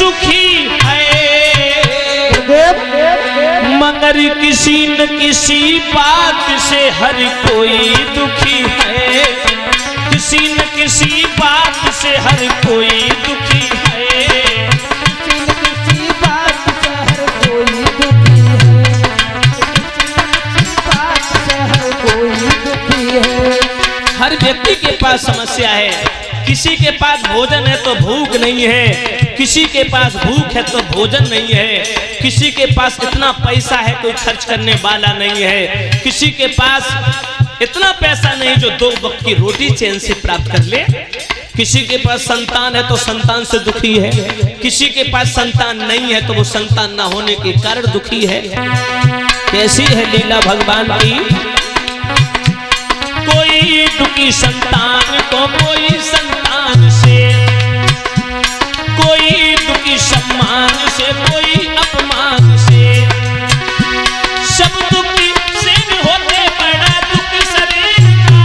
सुखी है, मगर किसी न किसी बात से हर कोई दुखी है, किसी न किसी बात से हर कोई दुखी है, किसी न किसी बात से हर कोई दुखी है, बात से हर कोई दुखी है। हर व्यक्ति के पास समस्या है। किसी के पास भोजन है तो भूख नहीं है, किसी के पास भूख है तो भोजन नहीं है, किसी के पास इतना पैसा है कोई खर्च करने वाला नहीं है, किसी के पास इतना पैसा नहीं जो 2 वक्त की रोटी चैन से प्राप्त कर ले, किसी के पास संतान है तो संतान से दुखी है, किसी के पास संतान नहीं है तो वो संतान ना होने के कारण दुखी है। कैसी है लीला भगवान की। कोई दुखी संतान को कोई संतान से, कोई दुखी सम्मान से कोई अपमान से, सब दुखी से भी होते बड़ा दुख शरीर का,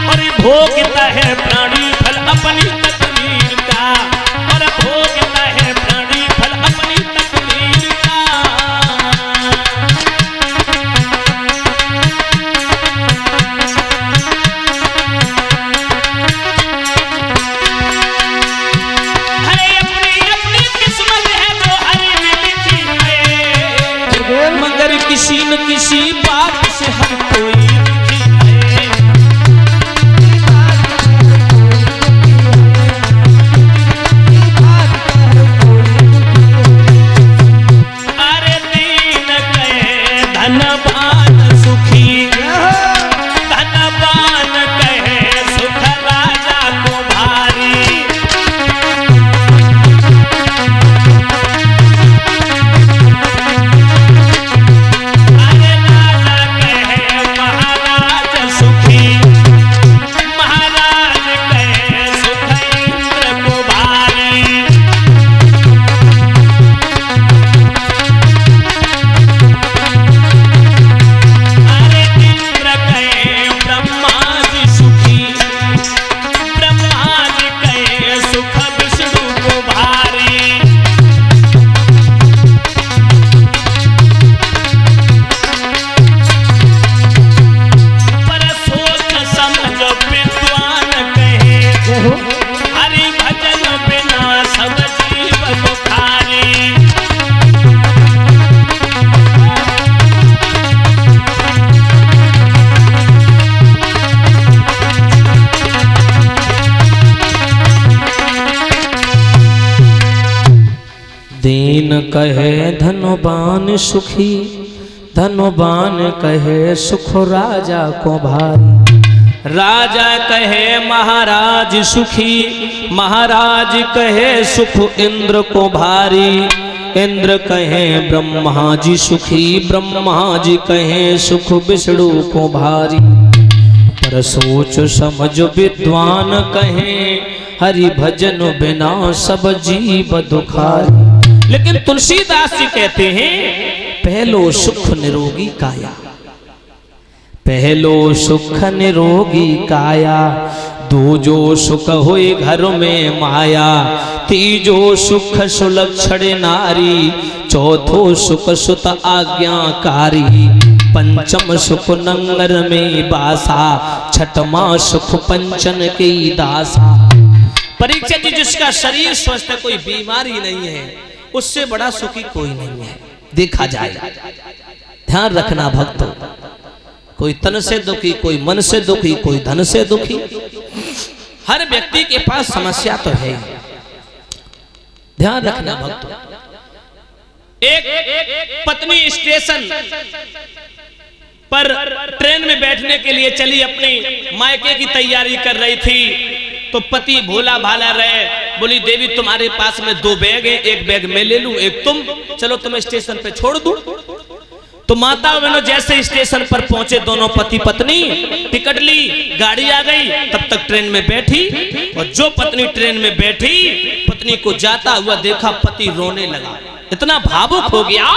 और भोगता है प्राणी फल अपनी तकदीर का, और भोगता है प्राणी फल अपनी तकदीर का। किसी न किसी बात से हर कोई दुखी है, अरे दीन कहे धनवान सुखी, धनवान कहे सुख राजा को भारी, दीन कहे धनवान सुखी, धनवान कहे सुख राजा को भारी, राजा कहे महाराज सुखी, महाराज कहे सुख इंद्र को भारी, इंद्र कहे ब्रह्मा जी सुखी, ब्रह्मा जी कहे सुख विष्णु को भारी, पर सोच समझ विद्वान कहे हरि भजन बिना सब जीव दुखारी। लेकिन तुलसीदास जी कहते हैं पहलो सुख निरोगी काया, पहलो सुख निरोगी काया, दूजो सुख होए घर में माया, तीजो सुख सुलक्षण नारी, चौथो सुख सुत आज्ञाकारी, पंचम सुख नंगर में बासा, छठमा सुख पंचन की दासा। परीक्षा जी जिसका शरीर स्वस्थ है, कोई बीमारी नहीं है, उससे बड़ा सुखी कोई नहीं है देखा जाए। ध्यान रखना भक्तों, कोई तन से दुखी, कोई मन से दुखी, कोई धन से दुखी, हर व्यक्ति के पास समस्या तो है। ध्यान रखना भक्तों। एक पत्नी स्टेशन पर ट्रेन में बैठने के लिए चली, अपनी मायके की तैयारी कर रही थी, तो पति भोला भाला रहे, बोली देवी तुम्हारे पास में 2 बैग है, एक बैग मैं ले लूं, एक तुम, चलो तुम्हें स्टेशन पे छोड़ दूं। तो माता बहनों जैसे स्टेशन पर पहुंचे दोनों पति पत्नी, टिकट ली, गाड़ी आ गई, तब तक ट्रेन में बैठी, और जो पत्नी ट्रेन में बैठी, पत्नी को जाता हुआ देखा, पति रोने लगा, इतना भावुक हो गया,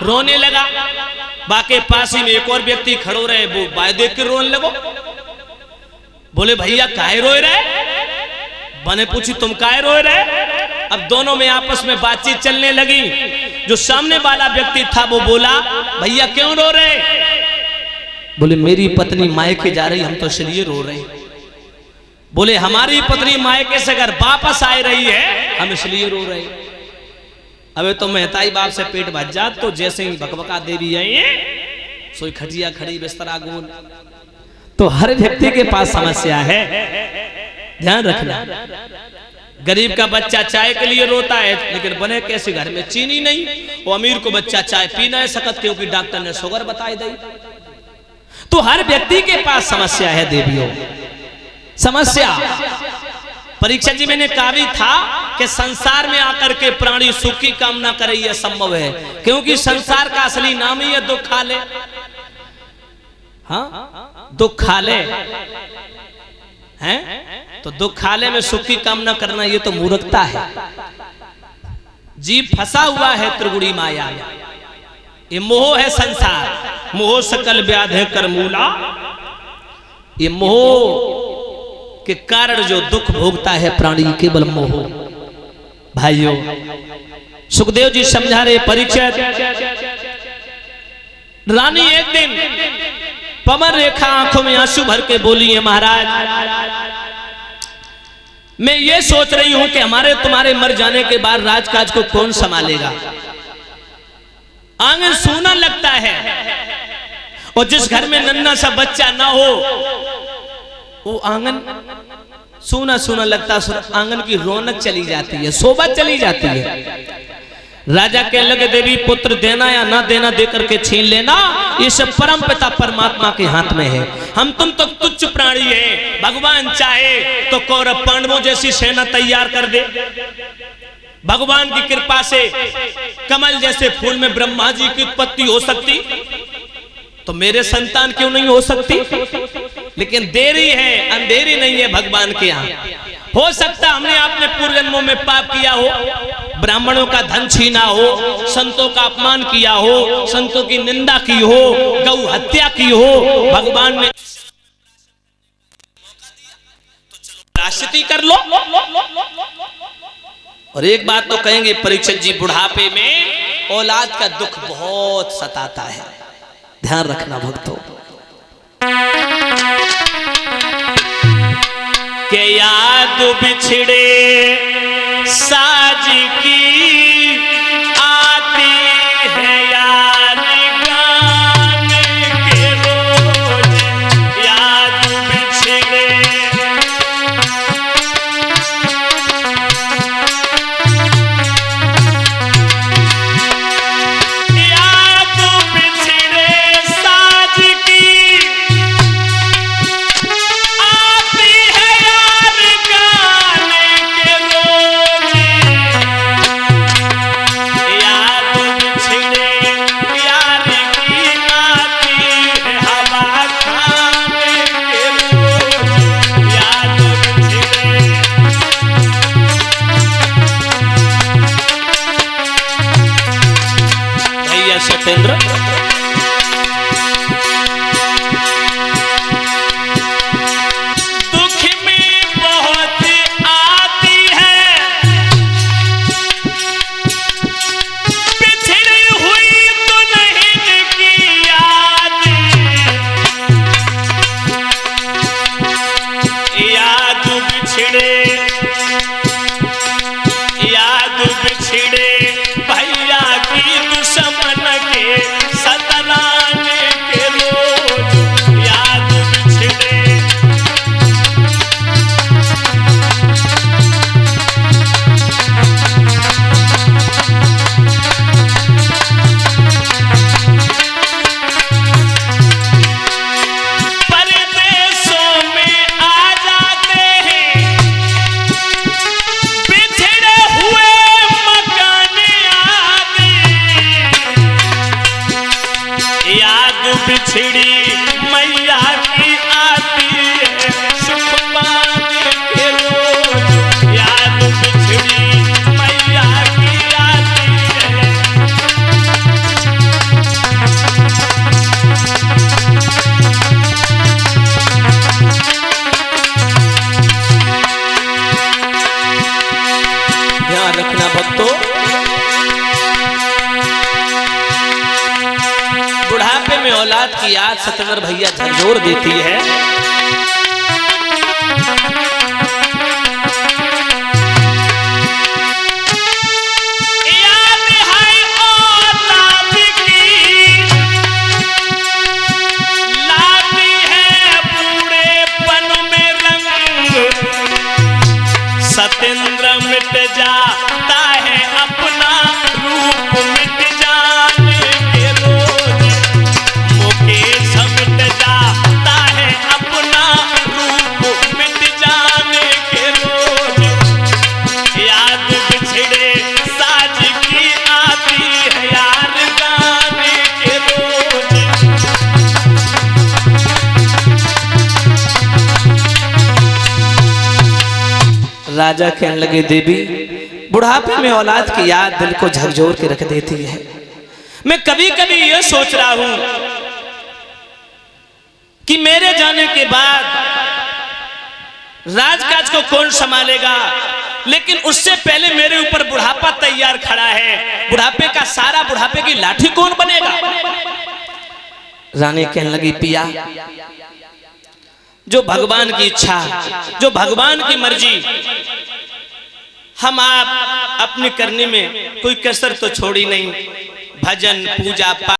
रोने लगा। बाकी पास ही में एक और व्यक्ति खड़ो रहे, वो बाय देख के रोने लगो, बोले भैया काहे रोए रहे? मैंने पूछी तुम काहे रोए रहे? अब दोनों में आपस में बातचीत चलने लगी। जो सामने वाला व्यक्ति था वो बोला, भैया क्यों रो रहे? बोले मेरी पत्नी मायके जा रही, हम तो इसलिए रो रहे। बोले हमारी पत्नी मायके से अगर वापस आ रही है, हम इसलिए रो रहे। अबे तो मेहताई बाप से पेट भर जात, तो जैसे ही भकभका देवी आई सोई खटिया खड़ी बिस्तरा गोल। तो हर व्यक्ति के पास समस्या है, ध्यान रखना। गरीब का बच्चा चाय के लिए रोता है, लेकिन बने कैसे घर में चीनी नहीं। वो अमीर को बच्चा चाय पी नहीं सकत क्योंकि डॉक्टर ने शुगर बताई दी। तो हर व्यक्ति के पास समस्या है देवियों, समस्या। परीक्षा जी मैंने कहा भी था कि संसार में आकर के प्राणी सुख की कामना करे, यह संभव है, क्योंकि संसार का असली नाम ही है दुखालय। हाँ, दुखालय हैं, तो दुखालय में सुख की कामना करना ये तो मूर्खता है। जीव फंसा हुआ है त्रिगुणी माया में, ये मोह है संसार। मोह सकल व्याधि कर मूला, ये मोह के कारण जो दुख भोगता है प्राणी, केवल मोह। भाइयों, सुखदेव जी समझा रहे परीक्षित। रानी एक दिन पवन रेखा आंखों में आंसू भर के बोली है, महाराज मैं ये सोच रही हूं कि हमारे तुम्हारे मर जाने के बाद राजकाज को कौन संभालेगा। आंगन सूना लगता है, और जिस घर में नन्हा सा बच्चा ना हो वो आंगन सूना सूना लगता, आंगन की रौनक चली जाती है, शोभा चली जाती है। राजा कह लगे देवी पुत्र देना या ना देना देकर के छीन लेना, ये सब परम पिता परमात्मा के हाथ में है। हम तुम तो तुच्छ प्राणी है, भगवान चाहे तो कौरव पांडवों जैसी सेना तैयार कर दे। भगवान की कृपा से कमल जैसे फूल में ब्रह्मा जी की उत्पत्ति हो सकती, तो मेरे संतान क्यों नहीं हो सकती? लेकिन देरी है, अंधेरी नहीं है भगवान के यहाँ। हो सकता हमने अपने पूर्व जन्मों में पाप किया हो, ब्राह्मणों का धन छीना हो, संतों का अपमान किया हो, संतों की निंदा की हो, गौ हत्या की हो। भगवान ने प्रायश्चित कर लो। और एक बात तो कहेंगे परीक्षित जी, बुढ़ापे में औलाद का दुख बहुत सताता है, ध्यान रखना भक्तों। के याद बिछड़े साज की आती है यार, गाने के रोज याद बिछड़े। याद बिछड़े साज की आती है यार, गाने के रोज रखना भक्तों। बुढ़ापे में औलाद की याद सतवर भैया झंझोर देती है। सतेंद्र मिट जाता है अपना रूप मिट जाने के रोज, मुकेश मिट जाता है अपना रूप मिट जाने के रोज, याद बिछड़े साज की आती है यार गाने के रोज। राजा कहने लगे देवी, बुढ़ापे में औलाद की याद दिल को झकझोर के रख देती है। मैं कभी कभी यह सोच रहा हूं कि मेरे जाने के बाद राजकाज को कौन संभालेगा, लेकिन उससे पहले मेरे ऊपर बुढ़ापा तैयार खड़ा है। बुढ़ापे का सारा, बुढ़ापे की लाठी कौन बनेगा? रानी कहने लगी पिया, जो भगवान की इच्छा, जो भगवान की मर्जी, हम आप अपने करने में कोई कसर तो छोड़ी नहीं। भजन पूजा पाठ